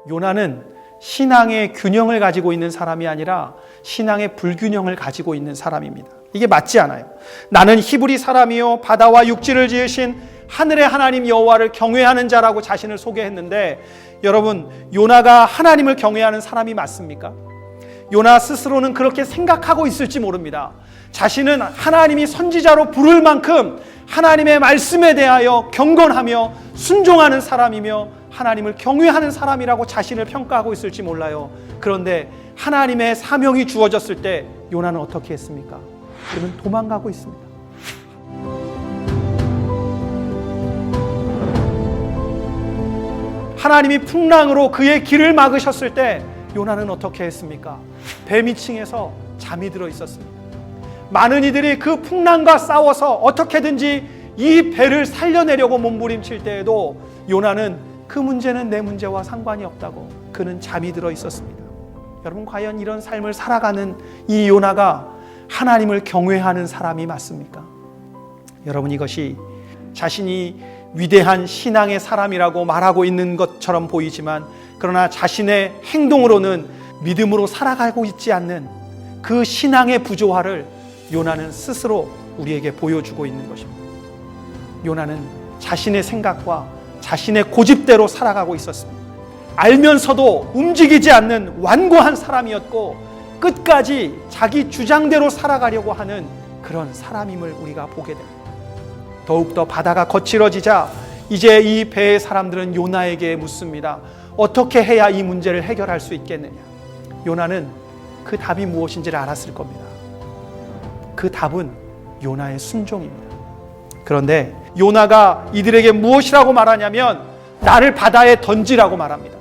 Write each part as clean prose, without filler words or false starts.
요나는 신앙의 균형을 가지고 있는 사람이 아니라 신앙의 불균형을 가지고 있는 사람입니다. 이게 맞지 않아요. 나는 히브리 사람이요 바다와 육지를 지으신 하늘의 하나님 여호와를 경외하는 자라고 자신을 소개했는데, 여러분, 요나가 하나님을 경외하는 사람이 맞습니까? 요나 스스로는 그렇게 생각하고 있을지 모릅니다. 자신은 하나님이 선지자로 부를 만큼 하나님의 말씀에 대하여 경건하며 순종하는 사람이며 하나님을 경외하는 사람이라고 자신을 평가하고 있을지 몰라요. 그런데 하나님의 사명이 주어졌을 때 요나는 어떻게 했습니까? 그러면 도망가고 있습니다. 하나님이 풍랑으로 그의 길을 막으셨을 때 요나는 어떻게 했습니까? 배 밑층에서 잠이 들어 있었습니다. 많은 이들이 그 풍랑과 싸워서 어떻게든지 이 배를 살려내려고 몸부림칠 때에도 요나는 그 문제는 내 문제와 상관이 없다고 그는 잠이 들어 있었습니다. 여러분, 과연 이런 삶을 살아가는 이 요나가 하나님을 경외하는 사람이 맞습니까? 여러분, 이것이 자신이 위대한 신앙의 사람이라고 말하고 있는 것처럼 보이지만, 그러나 자신의 행동으로는 믿음으로 살아가고 있지 않는 그 신앙의 부조화를 요나는 스스로 우리에게 보여주고 있는 것입니다. 요나는 자신의 생각과 자신의 고집대로 살아가고 있었습니다. 알면서도 움직이지 않는 완고한 사람이었고, 끝까지 자기 주장대로 살아가려고 하는 그런 사람임을 우리가 보게 됩니다. 더욱더 바다가 거칠어지자 이제 이 배의 사람들은 요나에게 묻습니다. 어떻게 해야 이 문제를 해결할 수 있겠느냐? 요나는 그 답이 무엇인지를 알았을 겁니다. 그 답은 요나의 순종입니다. 그런데 요나가 이들에게 무엇이라고 말하냐면 나를 바다에 던지라고 말합니다.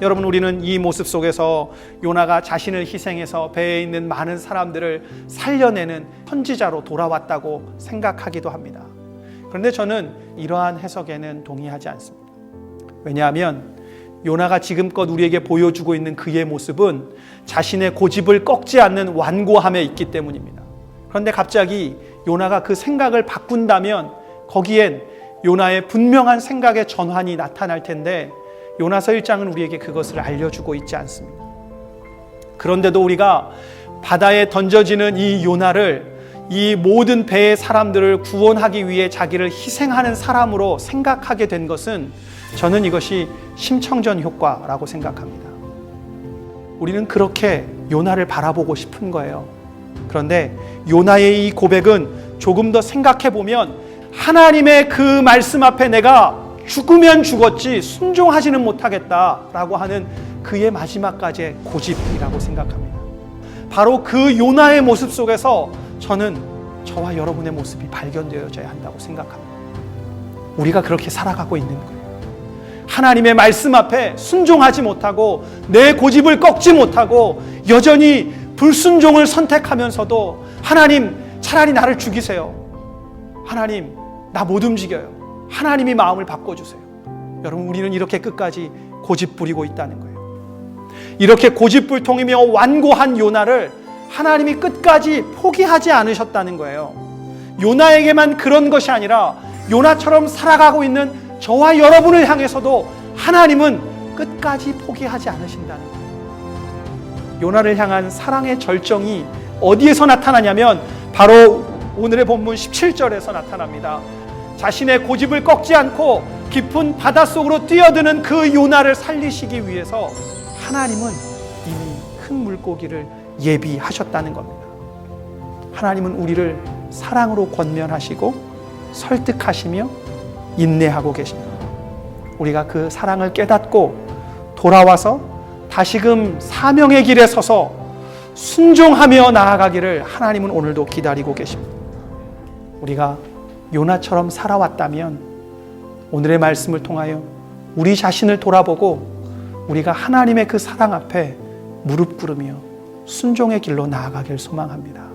여러분, 우리는 이 모습 속에서 요나가 자신을 희생해서 배에 있는 많은 사람들을 살려내는 선지자로 돌아왔다고 생각하기도 합니다. 그런데 저는 이러한 해석에는 동의하지 않습니다. 왜냐하면 요나가 지금껏 우리에게 보여주고 있는 그의 모습은 자신의 고집을 꺾지 않는 완고함에 있기 때문입니다. 그런데 갑자기 요나가 그 생각을 바꾼다면 거기엔 요나의 분명한 생각의 전환이 나타날 텐데, 요나서 1장은 우리에게 그것을 알려주고 있지 않습니다. 그런데도 우리가 바다에 던져지는 이 요나를, 이 모든 배의 사람들을 구원하기 위해 자기를 희생하는 사람으로 생각하게 된 것은 저는 이것이 심청전 효과라고 생각합니다. 우리는 그렇게 요나를 바라보고 싶은 거예요. 그런데 요나의 이 고백은 조금 더 생각해 보면 하나님의 그 말씀 앞에 내가 죽으면 죽었지 순종하지는 못하겠다라고 하는 그의 마지막까지의 고집이라고 생각합니다. 바로 그 요나의 모습 속에서 저는 저와 여러분의 모습이 발견되어져야 한다고 생각합니다. 우리가 그렇게 살아가고 있는 거예요. 하나님의 말씀 앞에 순종하지 못하고 내 고집을 꺾지 못하고 여전히 불순종을 선택하면서도 하나님, 차라리 나를 죽이세요. 하나님, 나 못 움직여요. 하나님이 마음을 바꿔주세요. 여러분, 우리는 이렇게 끝까지 고집 부리고 있다는 거예요. 이렇게 고집불통이며 완고한 요나를 하나님이 끝까지 포기하지 않으셨다는 거예요. 요나에게만 그런 것이 아니라 요나처럼 살아가고 있는 저와 여러분을 향해서도 하나님은 끝까지 포기하지 않으신다는 거예요. 요나를 향한 사랑의 절정이 어디에서 나타나냐면 바로 오늘의 본문 17절에서 나타납니다. 자신의 고집을 꺾지 않고 깊은 바닷속으로 뛰어드는 그 요나를 살리시기 위해서 하나님은 이미 큰 물고기를 예비하셨다는 겁니다. 하나님은 우리를 사랑으로 권면하시고 설득하시며 인내하고 계십니다. 우리가 그 사랑을 깨닫고 돌아와서 다시금 사명의 길에 서서 순종하며 나아가기를 하나님은 오늘도 기다리고 계십니다. 우리가 요나처럼 살아왔다면 오늘의 말씀을 통하여 우리 자신을 돌아보고 우리가 하나님의 그 사랑 앞에 무릎 꿇으며 순종의 길로 나아가길 소망합니다.